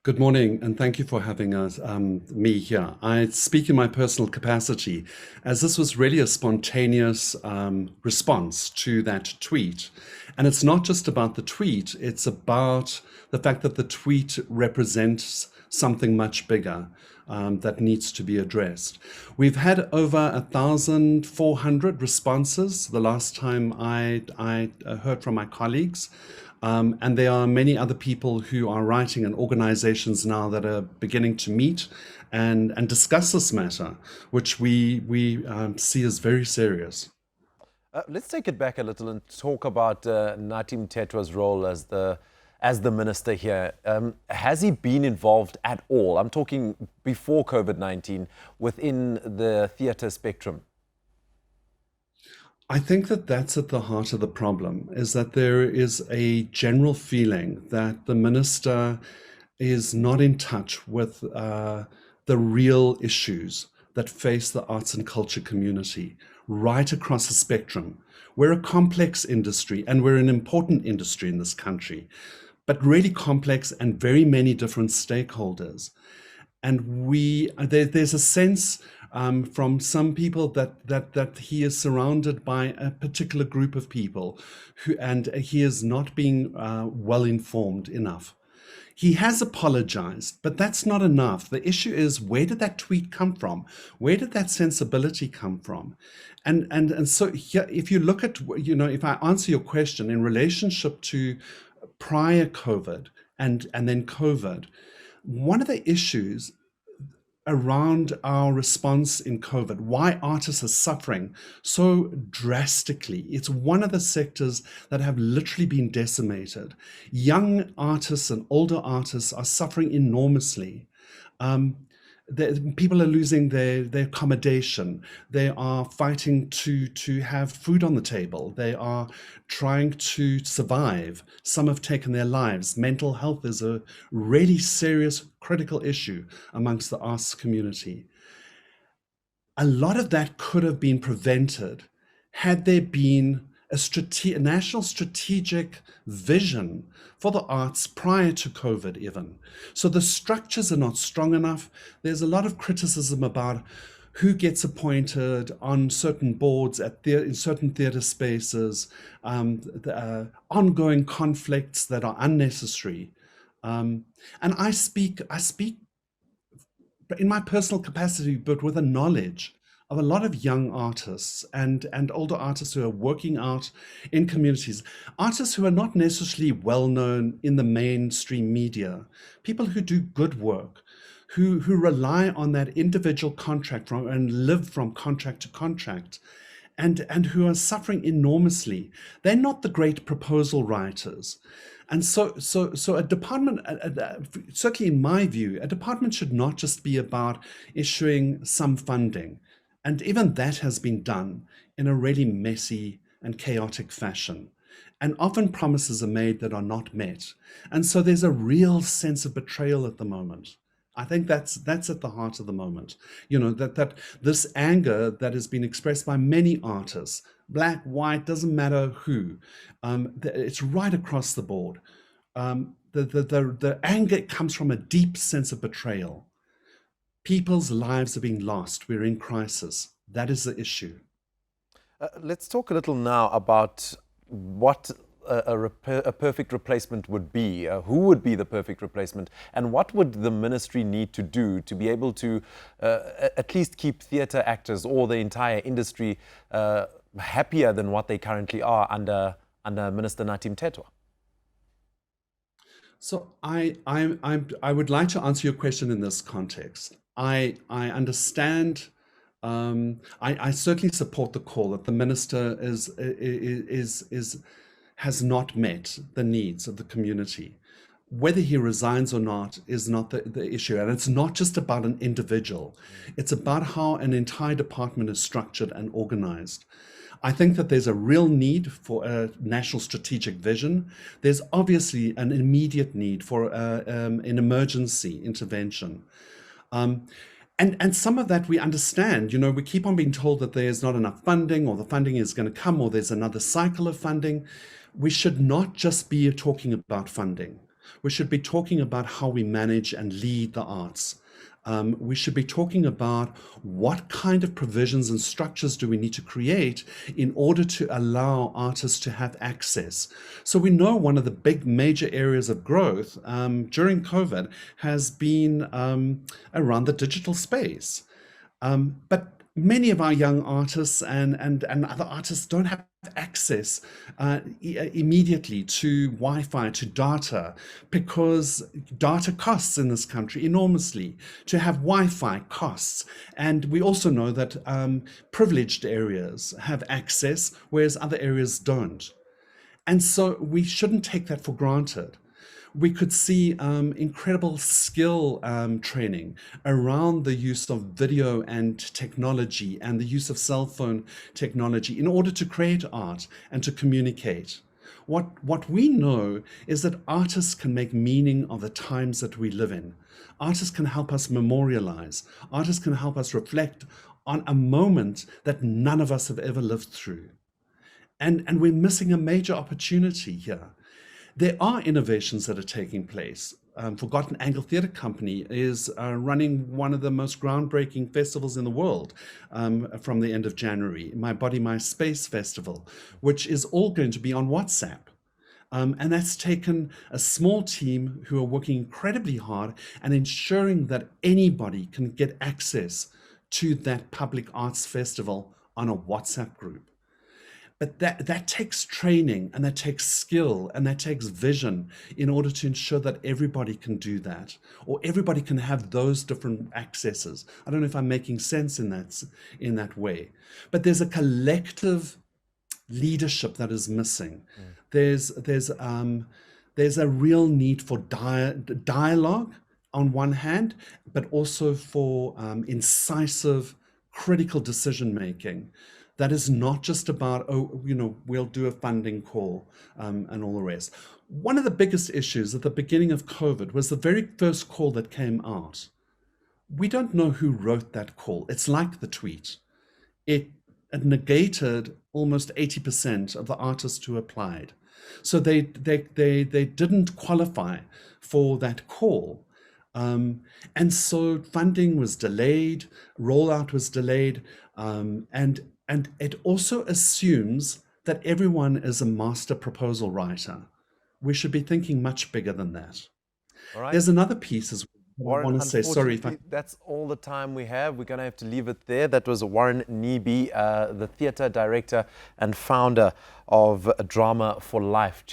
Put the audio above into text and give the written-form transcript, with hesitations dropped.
Good morning, and thank you for having me here. I speak in my personal capacity, as this was really a spontaneous response to that tweet. And it's not just about the tweet, it's about the fact that the tweet represents something much bigger that needs to be addressed. We've had over 1,400 responses the last time I heard from my colleagues. And there are many other people who are writing and organizations now that are beginning to meet and discuss this matter, which we see as very serious. Let's take it back a little and talk about Nathi Mthethwa's role as the minister here. Has he been involved at all? I'm talking before COVID-19 within the theatre spectrum. I think that that's at the heart of the problem, is that there is a general feeling that the minister is not in touch with the real issues that face the arts and culture community right across the spectrum. We're a complex industry, and we're an important industry in this country, but really complex and very many different stakeholders. And there's a sense from some people that he is surrounded by a particular group of people and he is not being well informed enough. He has apologized, but that's not enough. The issue is, where did that tweet come from? Where did that sensibility come from? And so here, if you look at, if I answer your question in relationship to prior COVID and then COVID, one of the issues around our response in COVID, why artists are suffering so drastically. It's one of the sectors that have literally been decimated. Young artists and older artists are suffering enormously. People are losing their accommodation. They are fighting to have food on the table. They are trying to survive. Some have taken their lives. Mental health is a really serious, critical issue amongst the arts community. A lot of that could have been prevented had there been a national strategic vision for the arts prior to COVID even. So the structures are not strong enough. There's a lot of criticism about who gets appointed on certain boards in certain theatre spaces, ongoing conflicts that are unnecessary. And I speak in my personal capacity, but with a knowledge of a lot of young artists and older artists who are working out in communities, artists who are not necessarily well known in the mainstream media, people who do good work, who rely on that individual contract and live from contract to contract, and who are suffering enormously. They're not the great proposal writers. And so a department, certainly in my view, a department should not just be about issuing some funding. And even that has been done in a really messy and chaotic fashion. And often promises are made that are not met. And so there's a real sense of betrayal at the moment. I think that's at the heart of the moment. That this anger that has been expressed by many artists, black, white, doesn't matter who, it's right across the board. The anger comes from a deep sense of betrayal. People's lives are being lost. We're in crisis. That is the issue. Let's talk a little now about what a perfect replacement would be. Who would be the perfect replacement? And what would the ministry need to do to be able to at least keep theatre actors or the entire industry happier than what they currently are under Minister Nathi Mthethwa? So I would like to answer your question in this context. I understand. I certainly support the call that the minister has not met the needs of the community. Whether he resigns or not is not the issue. And it's not just about an individual. It's about how an entire department is structured and organized. I think that there's a real need for a national strategic vision. There's obviously an immediate need for an emergency intervention. And some of that we understand. We keep on being told that there's not enough funding, or the funding is going to come, or there's another cycle of funding. We should not just be talking about funding. We should be talking about how we manage and lead the arts. We should be talking about what kind of provisions and structures do we need to create in order to allow artists to have access. So we know one of the big major areas of growth during COVID has been around the digital space. But many of our young artists and other artists don't have access immediately to Wi-Fi, to data, because data costs in this country enormously. To have Wi-Fi costs. And we also know that privileged areas have access, whereas other areas don't. And so we shouldn't take that for granted. We could see incredible skill training around the use of video and technology and the use of cell phone technology in order to create art and to communicate. What we know is that artists can make meaning of the times that we live in. Artists can help us memorialize. Artists can help us reflect on a moment that none of us have ever lived through. And we're missing a major opportunity here. There are innovations that are taking place. Forgotten Angle Theatre Company is running one of the most groundbreaking festivals in the world from the end of January, My Body, My Space Festival, which is all going to be on WhatsApp. And that's taken a small team who are working incredibly hard and ensuring that anybody can get access to that public arts festival on a WhatsApp group. But that takes training, and that takes skill, and that takes vision in order to ensure that everybody can do that, or everybody can have those different accesses. I don't know if I'm making sense in that way. But there's a collective leadership that is missing. There's a real need for dialogue on one hand, but also for incisive, critical decision making. That is not just about, we'll do a funding call and all the rest. One of the biggest issues at the beginning of COVID was the very first call that came out. We don't know who wrote that call. It's like the tweet. It negated almost 80% of the artists who applied. So they didn't qualify for that call. And so funding was delayed, rollout was delayed, and it also assumes that everyone is a master proposal writer. We should be thinking much bigger than that. All right. There's another piece as well. I Warren, want to say, sorry if that's all the time we have. We're going to have to leave it there. That was Warren Nebe, the theatre director and founder of Drama for Life.